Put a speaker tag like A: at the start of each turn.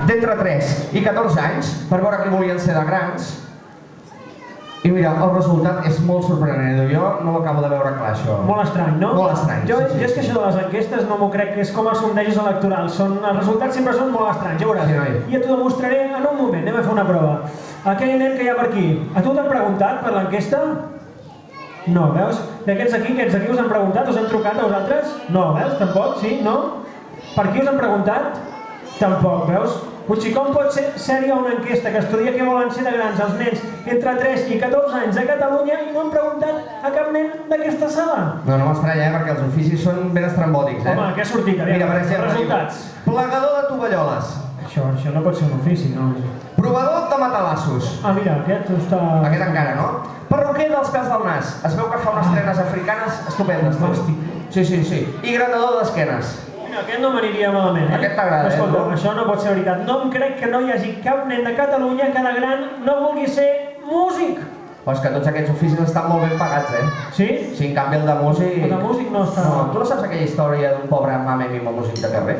A: d'entre 3 i 14 anys per veure qui volien ser de grans. I mira, el resultat és molt sorprenent. Jo no ho acabo de veure clar, això.
B: Molt estrany, no?
A: Molt estrany.
B: Jo és que això de les enquestes no m'ho crec, que és com els sondejos electorals. Els resultats sempre són molt estranys, ja veuràs. I t'ho demostraré en un moment, anem a fer una prova. Aquell nen que hi ha per aquí, a tu t'han preguntat per l'enquesta? No, veus? D'aquests aquí us han preguntat? Us han trucat a vosaltres? No, veus? Tampoc? Sí? No? Per qui us han preguntat? Tampoc, veus? Potser com pot ser-hi una enquesta que estudia què volen ser de grans els nens entre 3 i 14 anys a Catalunya i no han preguntat a cap nen d'aquesta sala?
A: No m'estranya, perquè els oficis són ben estrambòtics,
B: Home, què ha sortit?
A: Mira, per exemple,
B: resultats.
A: Plegador de tovalloles.
B: Això no pot ser un ofici, no?
A: Provador de matalassos.
B: Ah, mira, aquest està...
A: Aquest encara, no? Perruquer dels pèls del nas. Es veu que fa unes trenes africanes estupendes.
B: Fàstic.
A: Sí. I gratador d'esquenes.
B: Aquest no m'aniria malament,
A: Aquest t'agrada,
B: Escolta, això no pot ser veritat. No em crec que no hi hagi cap nen de Catalunya que de gran no vulgui ser músic.
A: Però és que tots aquests oficis estan molt ben pagats,
B: Sí?
A: Sí, en canvi el de músic...
B: El de músic no està...
A: No, tu no saps aquella història d'un pobre mame mimo músic de carrer?